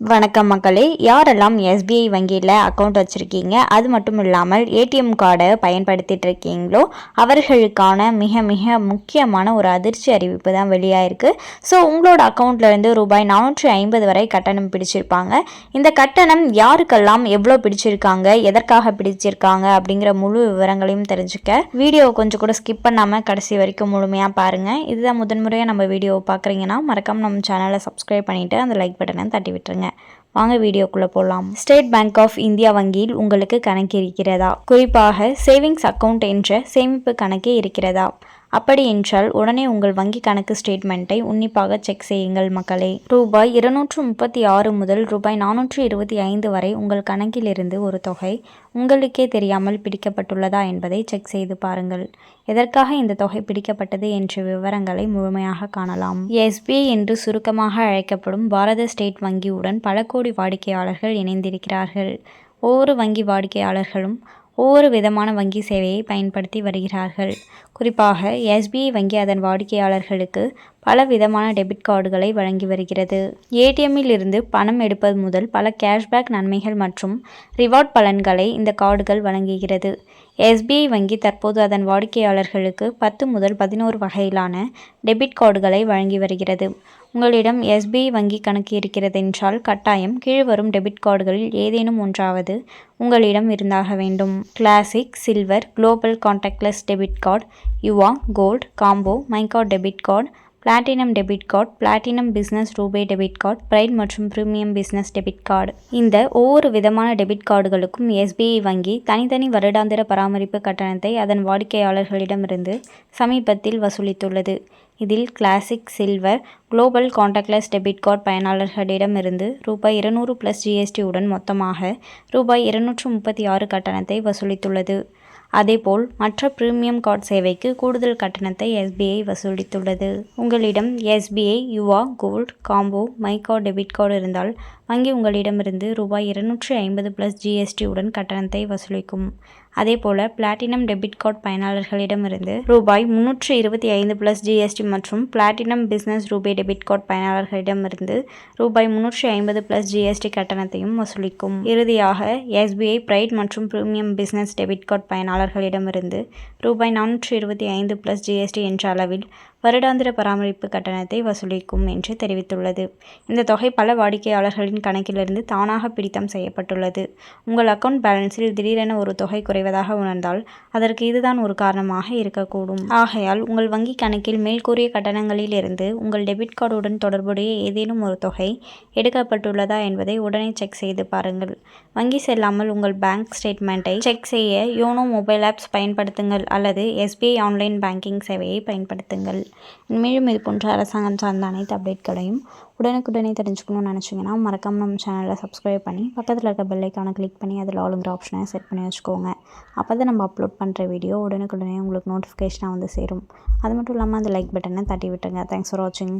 வணக்கம் மக்களே, யாரெல்லாம் எஸ்பிஐ வங்கியில் அக்கௌண்ட் வச்சுருக்கீங்க, அது மட்டும் இல்லாமல் ஏடிஎம் கார்டை பயன்படுத்திட்டு இருக்கீங்களோ அவர்களுக்கான மிக மிக முக்கியமான ஒரு அதிர்ச்சி அறிவிப்பு தான் வெளியாயிருக்கு. ஸோ உங்களோட அக்கௌண்ட்லேருந்து ரூபாய் 450 வரை கட்டணம் பிடிச்சிருப்பாங்க. இந்த கட்டணம் யாருக்கெல்லாம் எவ்வளோ பிடிச்சிருக்காங்க, எதற்காக பிடிச்சிருக்காங்க அப்படிங்கிற முழு விவரங்களையும் தெரிஞ்சுக்க வீடியோ கொஞ்சம் கூட ஸ்கிப் பண்ணாமல் கடைசி வரைக்கும் முழுமையாக பாருங்கள். இதுதான் முதன்முறையாக நம்ம வீடியோவை பார்க்குறீங்கன்னா மறக்காம நம்ம சேனலை சப்ஸ்கிரைப் பண்ணிவிட்டு அந்த லைக் பட்டனை தட்டி விட்டுருங்க. வாங்க வீடியோக்குள்ளே போகலாம். ஸ்டேட் பேங்க் ஆஃப் இந்தியா வங்கியில் உங்களுக்கு கணக்கு இருக்கிறதா? குறிப்பாக சேவிங்ஸ் அக்கவுண்ட் என்ற சேமிப்பு கணக்கு இருக்கிறதா? அப்படி என்றால் உடனே உங்கள் வங்கி கணக்கு ஸ்டேட்மெண்ட்டை உன்னிப்பாக செக் செய்யுங்கள் மக்களே. ரூபாய் 236 முதல் ரூபாய் 425 வரை உங்கள் கணக்கிலிருந்து ஒரு தொகை உங்களுக்கே தெரியாமல் பிடிக்கப்பட்டுள்ளதா என்பதை செக் செய்து பாருங்கள். எதற்காக இந்த தொகை பிடிக்கப்பட்டது என்ற விவரங்களை முழுமையாக காணலாம். எஸ்பிஐ என்று சுருக்கமாக அழைக்கப்படும் பாரத ஸ்டேட் வங்கியுடன் பல கோடி வாடிக்கையாளர்கள் இணைந்திருக்கிறார்கள். ஒவ்வொரு வங்கி வாடிக்கையாளர்களும் ஒவ்வொரு விதமான வங்கி சேவையை பயன்படுத்தி வருகிறார்கள். குறிப்பாக எஸ்பிஐ வங்கி அதன் வாடிக்கையாளர்களுக்கு பல விதமான டெபிட் கார்டுகளை வழங்கி வருகிறது. ஏடிஎம்மில் இருந்து பணம் எடுப்பது முதல் பல கேஷ்பேக் நன்மைகள் மற்றும் ரிவார்ட் பலன்களை இந்த கார்டுகள் வழங்குகிறது. எஸ்பிஐ வங்கி தற்போது அதன் வாடிக்கையாளர்களுக்கு 10 முதல் 11 வகையிலான டெபிட் கார்டுகளை வழங்கி வருகிறது. உங்களிடம் எஸ்பிஐ வங்கி கணக்கு இருக்கிறதென்றால் கட்டாயம் கீழ்வரும் டெபிட் கார்டுகளில் ஏதேனும் ஒன்றாவது உங்களிடம் இருந்தாக வேண்டும். Classic, silver, global contactless debit card, Yuva, gold, combo, my card debit card, platinum debit card, platinum business RuPay debit card, pride மற்றும் பிரீமியம் பிஸ்னஸ் டெபிட் கார்டு. இந்த ஒவ்வொரு விதமான டெபிட் கார்டுகளுக்கும் எஸ்பிஐ வங்கி தனித்தனி வருடாந்திர பராமரிப்பு கட்டணத்தை அதன் வாடிக்கையாளர்களிடமிருந்து சமீபத்தில் வசூலித்துள்ளது. இதில் classic, silver, global contactless debit card பயனாளர்களிடமிருந்து ரூபாய் 200 + ஜிஎஸ்டி உடன் மொத்தமாக ரூபாய் 236 கட்டணத்தை வசூலித்துள்ளது. அதேபோல் மற்ற பிரீமியம் கார்டு சேவைக்கு கூடுதல் கட்டணத்தை எஸ்பிஐ வசூலித்துள்ளது. உங்களிடம் எஸ்பிஐ, யுவா, gold, combo, my card debit card இருந்தால் வங்கி உங்களிடமிருந்து ரூபாய் 250 + ஜிஎஸ்டி உடன் கட்டணத்தை வசூலிக்கும். அதேபோல பிளாட்டினம் டெபிட் கார்டு பயனாளர்களிடமிருந்து ரூபாய் 325 + ஜிஎஸ்டி மற்றும் platinum business RuPay debit card பயனாளர்களிடமிருந்து ரூபாய் 350 + ஜிஎஸ்டி கட்டணத்தையும் வசூலிக்கும். இறுதியாக எஸ்பிஐ பிரைட் மற்றும் பிரீமியம் பிஸ்னஸ் டெபிட் கார்டு பயனாளர்களிடமிருந்து ரூபாய் 425 + ஜிஎஸ்டி என்ற அளவில் வருடாந்திர பராமரிப்பு கட்டணத்தை வசூலிக்கும் என்று தெரிவித்துள்ளது. இந்த தொகை பல வாடிக்கையாளர்களின் கணக்கிலிருந்து தானாக பிடித்தம் செய்யப்பட்டுள்ளது. உங்கள் அக்கவுண்ட் பேலன்ஸில் திடீரென ஒரு தொகை குறைவதாக உணர்ந்தால் அதற்கு இதுதான் ஒரு காரணமாக இருக்கக்கூடும். ஆகையால் உங்கள் வங்கி கணக்கில் மேல்கூறிய கட்டணங்களில் இருந்து உங்கள் டெபிட் கார்டுடன் தொடர்புடைய ஏதேனும் ஒரு தொகை எடுக்கப்பட்டுள்ளதா என்பதை உடனே செக் செய்து பாருங்கள். வங்கி செல்லாமல் உங்கள் பேங்க் ஸ்டேட்மெண்ட்டை செக் செய்ய யோனோ மொபைல் ஆப்ஸ் பயன்படுத்துங்கள் அல்லது எஸ்பிஐ ஆன்லைன் பேங்கிங் சேவையை பயன்படுத்துங்கள். மேலும் இது போன்ற அரசாங்கம் சார்ந்த அனைத்து அப்டேட்களையும் உடனுக்குடனே தெரிஞ்சுக்கணும்னு நினச்சிங்கன்னா மறக்காமல் நம்ம சேனலை சப்ஸ்கிரைப் பண்ணி பக்கத்தில் இருக்க பெல் ஐக்கானை கிளிக் பண்ணி அதில் ஆளுங்கிற ஆப்ஷனை செட் பண்ணி வச்சுக்கோங்க. அப்போ தான் நம்ம அப்லோட் பண்ணுற வீடியோ உடனுக்குடனே உங்களுக்கு நோட்டிஃபிகேஷனாக வந்து சேரும். அது மட்டும் இல்லாமல் அந்த லைக் பட்டனை தட்டி விட்டுருங்க. தேங்க்ஸ் ஃபார் வாட்சிங்.